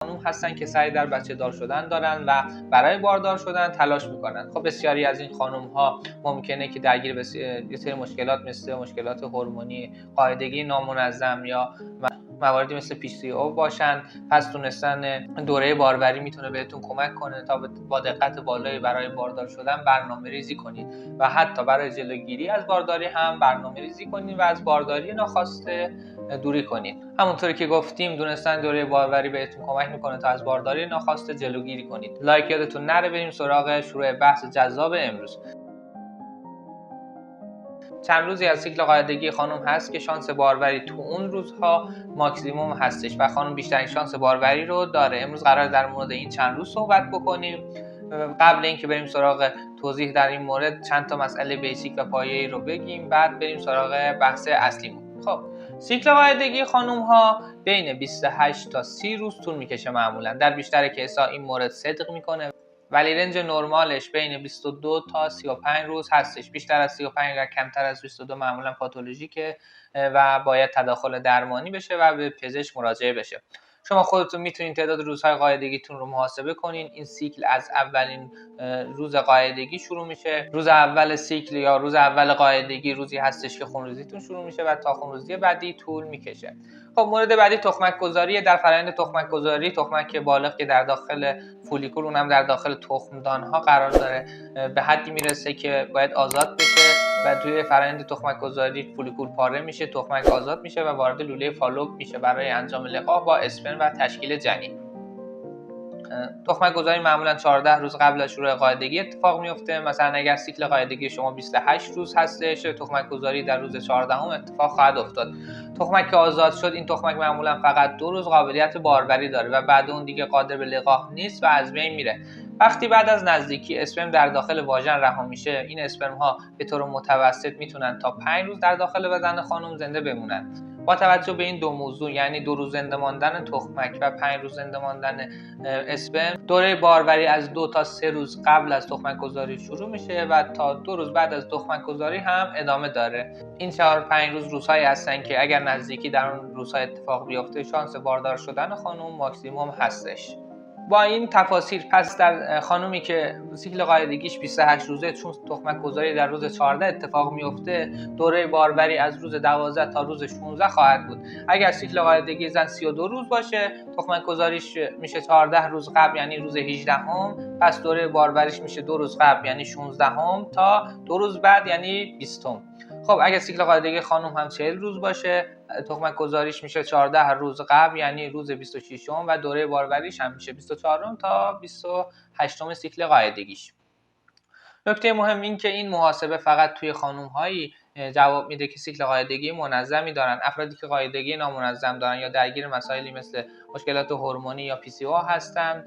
خانم هستن که سعی در بچه دار شدن دارن و برای باردار شدن تلاش میکنن. خب بسیاری از این خانم ها ممکنه که درگیر یه سری مشکلات مثل مشکلات هورمونی، قاعدگی نامنظم یا مواردی مثل PCO باشن. پس دونستن دوره باروری میتونه بهتون کمک کنه تا با دقت بالایی برای باردار شدن برنامه ریزی کنید و حتی برای جلوگیری از بارداری هم برنامه ریزی کنید و از بارداری ناخواسته دوری کنید. همونطوری که گفتیم دونستن دوره باروری بهتون کمک میکنه تا از بارداری ناخواسته جلوگیری کنید. لایک یادتون نره. بریم سراغ شروع بحث جذاب امروز. چند روزی از سیکل قاعدگی خانم هست که شانس باروری تو اون روزها ماکسیموم هستش و خانم بیشترین شانس باروری رو داره. امروز قرار در مورد این چند روز صحبت بکنیم. قبل اینکه بریم سراغ توضیح در این مورد چند تا مسئله بیسیک و پایه‌ای رو بگیم، بعد بریم سراغ بحث اصلیمون. خب سیکل قاعدگی خانم ها بین 28 تا 30 روز طول میکشه معمولا. در بیشتر کیس‌ها این مورد صدق میکنه، ولی رنج نرمالش بین 22 تا 35 روز هستش. بیشتر از 35 و کمتر از 22 معمولا پاتولوژیکه و باید تداخل درمانی بشه و به پزشک مراجعه بشه. شما خودتون میتونین تعداد روزهای قاعدگیتون رو محاسبه کنین. این سیکل از اولین روز قاعدگی شروع میشه. روز اول سیکل یا روز اول قاعدگی روزی هستش که خونریزیتون شروع میشه و تا خونریزی بعدی طول میکشه. خب مورد بعدی تخمک گذاری. در فرآیند تخمک گذاری تخمک بالغ که در داخل فولیکول اونم در داخل تخمدان ها قرار داره به حدی میرسه که باید آزاد بشه و توی فرآیند تخمک گذاری فولیکول پاره میشه، تخمک آزاد میشه و وارد لوله فالوپ میشه برای انجام لقاح با اسپرم و تشکیل جنین. تخمک گذاری معمولا 14 روز قبل از شروع قاعدگی اتفاق میفته. مثلا اگر سیکل قاعدگی شما 28 روز هستش، تخمک گذاری در روز 14 اتفاق خواهد افتاد. تخمک که آزاد شد، این تخمک معمولا فقط 2 روز قابلیت باروری داره و بعد اون دیگه قادر به لقاح نیست و از بین میره. وقتی بعد از نزدیکی اسپرم در داخل واژن رها میشه، این اسپرم ها به طور متوسط میتونن تا 5 روز در داخل بدن خانم زنده بمونن. با توجه به این دو موضوع، یعنی 2 روز زنده ماندن تخمک و 5 روز زنده ماندن اسپرم، دوره باروری از 2 تا 3 روز قبل از تخمک گذاری شروع میشه و تا 2 روز بعد از تخمک گذاری هم ادامه داره. این 4-5 روزهایی هستن که اگر نزدیکی در اون روزها اتفاق بیفته، شانس باردار شدن خانم ماکسیموم هستش. با این تفاصیل پس در خانومی که سیکل قاعدگیش 28 روزه، چون تخمک گذاری در روز 14 اتفاق میفته، دوره باروری از روز 12 تا روز 16 خواهد بود. اگر سیکل قاعدگی زن 32 روز باشه، تخمک گذاریش میشه 14 روز قبل یعنی روز 18 پس دوره باروریش میشه 2 روز قبل یعنی 16 تا 2 روز بعد یعنی 20. خب اگر سیکل قاعدگی خانم هم 40 روز باشه، تخمک گذاریش میشه 14 روز قبل یعنی روز 26 و دوره باروریش هم میشه 24 تا 28 سیکل قاعدگیش. نکته مهم این که این محاسبه فقط توی خانم هایی جواب میده که سیکل قاعدگی منظمی دارن. افرادی که قاعدگی نامنظم دارن یا درگیر مسائلی مثل مشکلات هورمونی یا PCO هستن،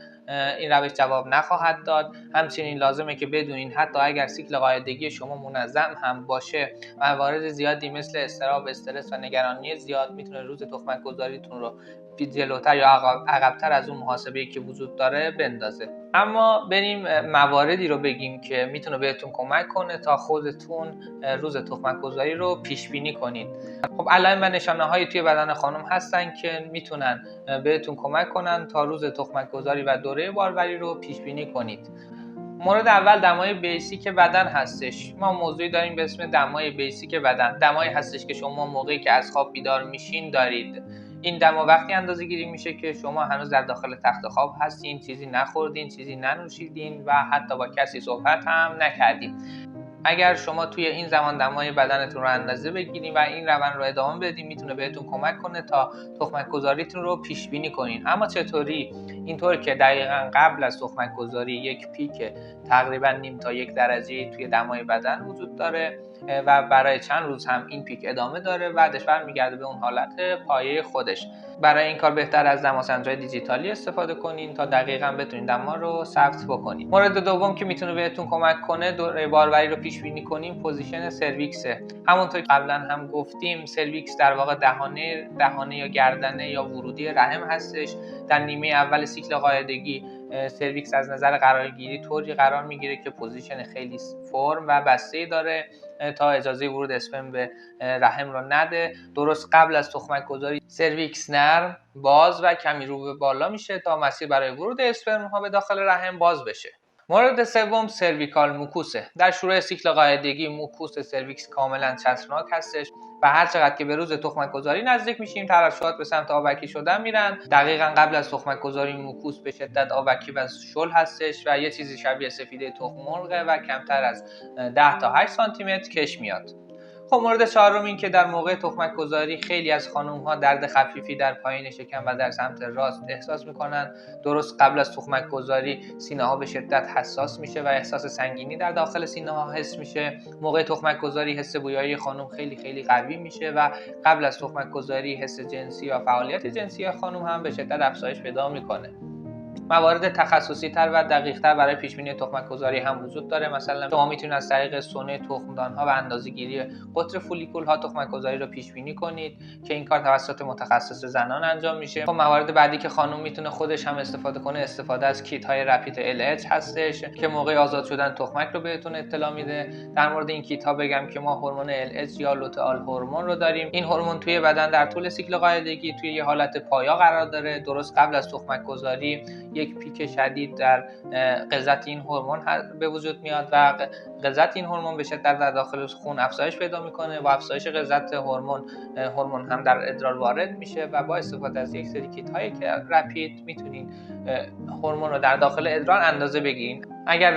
این روش جواب نخواهد داد. همچنین لازمه که بدونین حتی اگر سیکل قاعدگی شما منظم هم باشه، موارد زیادی مثل اضطراب، استرس و نگرانی زیاد میتونه روز تخمک گذاریتون رو جلوتر یا عقب‌تر از اون محاسبه‌ای که وجود داره بندازه. اما بریم مواردی رو بگیم که میتونه بهتون کمک کنه تا خودتون روز تخمک گذاری رو پیش بینی کنید. خب علائم و نشانه‌هایی توی بدن خانم هستن که میتونن بهتون کمک کنن تا روز تخمک گذاری و دوره باروری رو پیش بینی کنید. مورد اول دمای بیسیک بدن هستش. ما موضوعی داریم به اسم دمای بیسیک بدن. دمایی هستش که شما موقعی که از خواب بیدار میشین دارید. این دما وقتی اندازه گیری میشه که شما هنوز در داخل تخت خواب هستین، چیزی نخوردین، چیزی ننوشیدین و حتی با کسی صحبت هم نکردین. اگر شما توی این زمان دمای بدنتون رو اندازه بگیرید و این روند رو ادامه بدین، میتونه بهتون کمک کنه تا تخمک گذاریتون رو پیش بینی کنین. اما چطوری؟ اینطور که دقیقاً قبل از تخمک گذاری یک پیک تقریباً نیم تا 1 درجه توی دمای بدن وجود داره و برای چند روز هم این پیک ادامه داره، بعدش برمیگرده به اون حالت پایه خودش. برای این کار بهتر از دماسنج‌های دیجیتالی استفاده کنین تا دقیقاً بتونین دما رو ثبت بکنین. مورد دوم که میتونه بهتون کمک کنه دوره باروری رو پیش بینی کنین، پوزیشن سرویکسه. همونطور که قبلا هم گفتیم، سرویکس در واقع دهانه یا گردنه یا ورودی رحم هستش. در نیمه اول سیکل قاعدگی سرویکس از نظر قرارگیری طوری قرار میگیره که پوزیشن خیلی فرم و بسته‌ای داره تا اجازه ورود اسپرم به رحم رو نده. درست قبل از تخمک گذاری سرویکس نرم، باز و کمی رو به بالا میشه تا مسیر برای ورود اسپرم ها به داخل رحم باز بشه. مورد سوم سرویکال موکوسه. در شروع سیکل قاعدگی موکوس سرویکس کاملا چسبناک هستش و هر چقدر که به روز تخمک گذاری نزدیک میشیم ترشحات به سمت آبکی شدن میرن. دقیقاً قبل از تخمک گذاری موکوس به شدت آبکی و شل هستش و یه چیزی شبیه سفیده تخم مرغه و کمتر از 10 تا 8 سانتی متر کش میاد. خب مورد چهارم این که در موقع تخمک گذاری خیلی از خانم ها درد خفیفی در پایین شکم و در سمت راست احساس میکنن. درست قبل از تخمک گذاری سینه ها به شدت حساس میشه و احساس سنگینی در داخل سینه ها حس میشه. موقع تخمک گذاری حس بویایی خانم خیلی قوی میشه و قبل از تخمک گذاری حس جنسی یا فعالیت جنسی خانم هم به شدت افزایش پیدا میکنه. موارد تخصصی تر و دقیق تر برای پیش بینی تخمک گذاری هم وجود داره. مثلا شما میتونید از طریق سونه تخمدان ها و اندازه‌گیری قطر فولیکول ها تخمک گذاری رو پیش بینی کنید که این کار توسط متخصص زنان انجام میشه. خب موارد بعدی که خانم میتونه خودش هم استفاده کنه استفاده از کیت های رپید LH هستش که موقع آزاد شدن تخمک رو بهتون اطلاع میده. در مورد این کیت ها بگم که ما هورمون LH یا لوتئال هورمون رو داریم. این هورمون توی بدن در طول سیکل قاعدگی توی یه حالت پایا قرار داره. درست قبل از تخمک گذاری یک پیک شدید در غلظت این هورمون به وجود میاد و غلظت این هورمون به شدت در داخل خون افزایش پیدا میکنه. با افزایش غلظت هورمون هم در ادرار وارد میشه و با استفاده از یک سری کیت هایی که رپید میتونین هورمون رو در داخل ادرار اندازه بگیرین. اگر